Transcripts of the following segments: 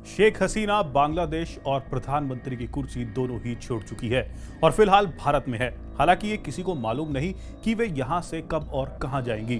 शेख हसीना बांग्लादेश और प्रधानमंत्री की कुर्सी दोनों ही छोड़ चुकी है और फिलहाल भारत में है। हालांकि ये किसी को मालूम नहीं कि वे यहां से कब और कहां जाएंगी,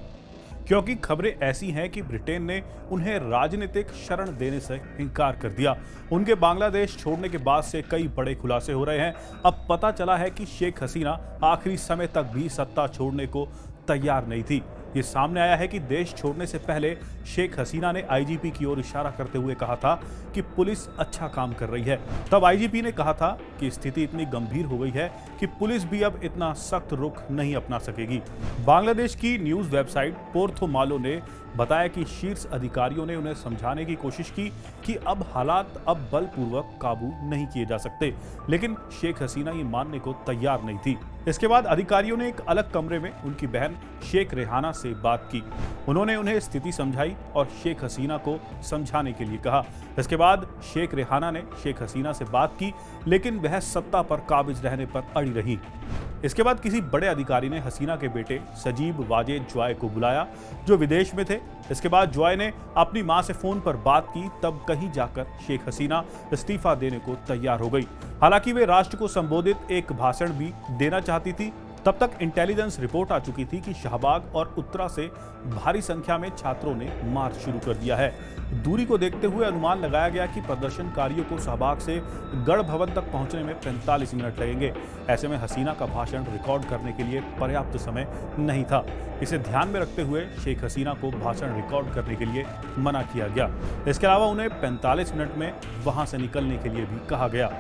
क्योंकि खबरें ऐसी हैं कि ब्रिटेन ने उन्हें राजनीतिक शरण देने से इनकार कर दिया। उनके बांग्लादेश छोड़ने के बाद से कई बड़े खुलासे हो रहे हैं। अब पता चला है कि शेख हसीना आखिरी समय तक भी सत्ता छोड़ने को तैयार नहीं थी। ये सामने आया है कि देश छोड़ने से पहले शेख हसीना ने आईजीपी की ओर इशारा करते हुए कहा था कि पुलिस अच्छा काम कर रही है। तब आईजीपी ने कहा था कि स्थिति इतनी गंभीर हो गई है कि पुलिस भी अब इतना सख्त रुख नहीं अपना सकेगी। बांग्लादेश की न्यूज वेबसाइट पोर्थो मालो ने बताया कि शीर्ष अधिकारियों ने उन्हें समझाने की कोशिश की कि अब हालात अब बलपूर्वक काबू नहीं किए जा सकते, लेकिन शेख हसीना ये मानने को तैयार नहीं थी। इसके बाद अधिकारियों ने एक अलग कमरे में उनकी बहन शेख रेहाना से बात की। उन्होंने उन्हें स्थिति समझाई और शेख हसीना को समझाने के लिए कहा। इसके बाद शेख रेहाना ने शेख हसीना से बात की, लेकिन वह सत्ता पर काबिज रहने पर अड़ी रही। इसके बाद किसी बड़े अधिकारी ने हसीना के बेटे सजीब वाजेद जॉय को बुलाया, जो विदेश में थे। इसके बाद जॉय ने अपनी मां से फोन पर बात की, तब कहीं जाकर शेख हसीना इस्तीफा देने को तैयार हो गई। हालांकि वे राष्ट्र को संबोधित एक भाषण भी देना चाहती थी। तब तक इंटेलिजेंस रिपोर्ट आ चुकी थी कि शाहबाग और उत्तरा से भारी संख्या में छात्रों ने मार्च शुरू कर दिया है। दूरी को देखते हुए अनुमान लगाया गया कि प्रदर्शनकारियों को शाहबाग से गढ़ भवन तक पहुंचने में 45 मिनट लगेंगे। ऐसे में हसीना का भाषण रिकॉर्ड करने के लिए पर्याप्त समय नहीं था। इसे ध्यान में रखते हुए शेख हसीना को भाषण रिकॉर्ड करने के लिए मना किया गया। इसके अलावा उन्हें 45 मिनट में वहां से निकलने के लिए भी कहा गया।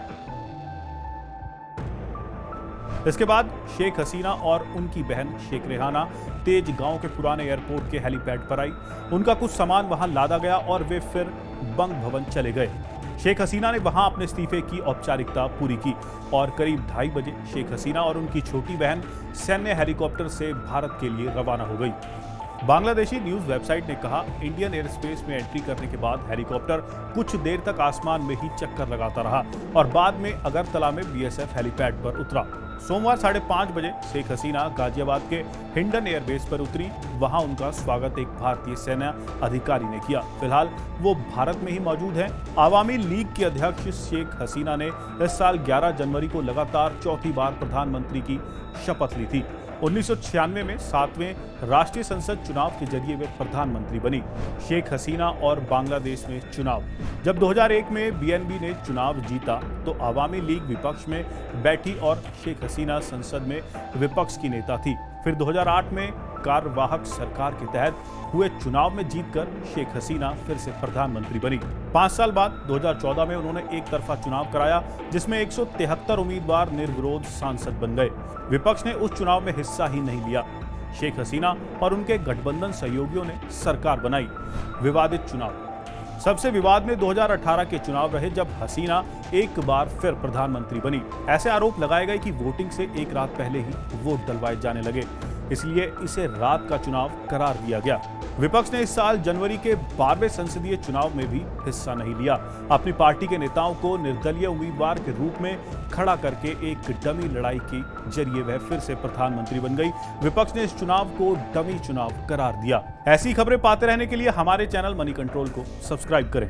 इसके बाद शेख हसीना और उनकी बहन शेख रेहाना तेज गांव के पुराने एयरपोर्ट के हेलीपैड पर आई। उनका कुछ सामान वहां लादा गया और वे फिर बंग भवन चले गए। शेख हसीना ने वहां अपने इस्तीफे की औपचारिकता पूरी की और करीब 2:30 बजे शेख हसीना और उनकी छोटी बहन सैन्य हेलीकॉप्टर से भारत के लिए रवाना हो गई। बांग्लादेशी न्यूज वेबसाइट ने कहा, इंडियन एयर स्पेस में एंट्री करने के बाद हेलीकॉप्टर कुछ देर तक आसमान में ही चक्कर लगाता रहा और बाद में अगरतला में बीएसएफ हेलीपैड पर उतरा। सोमवार 5:30 बजे शेख हसीना गाजियाबाद के हिंडन एयरबेस पर उतरी। वहां उनका स्वागत एक भारतीय सेना अधिकारी ने किया। फिलहाल वो भारत में ही मौजूद हैं। आवामी लीग की अध्यक्ष शेख हसीना ने इस साल 11 जनवरी को लगातार चौथी बार प्रधानमंत्री की शपथ ली थी। 1996 में 7वें राष्ट्रीय संसद चुनाव के जरिए वे प्रधानमंत्री बनी। शेख हसीना और बांग्लादेश में चुनाव। जब 2001 में बीएनबी ने चुनाव जीता तो आवामी लीग विपक्ष में बैठी और शेख हसीना संसद में विपक्ष की नेता थी। फिर 2008 में कार्यवाहक सरकार के तहत हुए चुनाव में जीतकर शेख हसीना फिर से प्रधानमंत्री बनी। 5 साल बाद 2014 में उन्होंने एक तरफा चुनाव कराया, जिसमें 173 उम्मीदवार निर्विरोध सांसद बन गए। विपक्ष ने उस चुनाव में हिस्सा ही नहीं लिया। शेख हसीना और उनके गठबंधन सहयोगियों ने सरकार बनाई। विवादित चुनाव। सबसे विवाद में 2018 के चुनाव रहे, जब हसीना एक बार फिर प्रधानमंत्री बनी। ऐसे आरोप लगाए गए कि वोटिंग से एक रात पहले ही वोट डलवाए जाने लगे, इसलिए इसे रात का चुनाव करार दिया गया। विपक्ष ने इस साल जनवरी के 12वें संसदीय चुनाव में भी हिस्सा नहीं लिया। अपनी पार्टी के नेताओं को निर्दलीय उम्मीदवार के रूप में खड़ा करके एक डमी लड़ाई के जरिए वह फिर से प्रधानमंत्री बन गई। विपक्ष ने इस चुनाव को डमी चुनाव करार दिया। ऐसी खबरें पाते रहने के लिए हमारे चैनल मनी कंट्रोल को सब्सक्राइब करें।